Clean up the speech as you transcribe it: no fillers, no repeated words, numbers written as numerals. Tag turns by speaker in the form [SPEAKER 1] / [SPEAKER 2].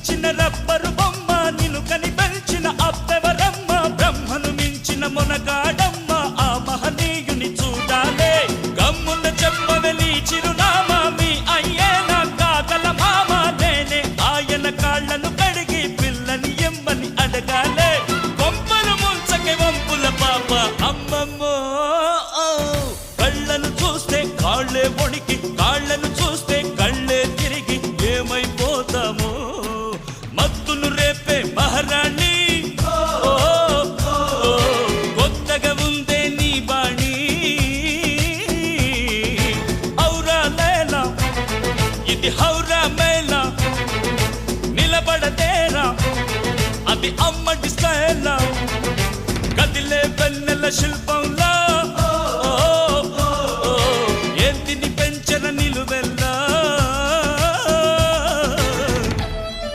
[SPEAKER 1] ఇచ్చిన రబ్బరు బొమ్మ నిన్ను కని పెంచిన అప్పెవరమ్మ బ్రహ్మను మించిన మొనగాడమ్మ ఆ మహనీయుని చూడాలే గమ్మున చెప్పవెలి చిరునామా మీ అయ్యేనా కాగల మామ నేనే ఆయన కాళ్ళను కడిగి పిల్లని ఎమ్మని అడగాలే కొంపలు ముంచకే వంపుల పాప అమ్మమ్మో కళ్ళను చూస్తే కాళ్ళే వణికి కాళ్ళను చూస్తే కళ్ళే తిరిగి ఏమైపోతామో మత్తును రేపే మహారాణి కొత్తగా ఉందే నీ బాణి ఔరా లేలా ఇది హౌరా మేళా నిలబడతేరా అది అమ్మడి స్టైలా కదిలే వెన్నెల శిల్పంలా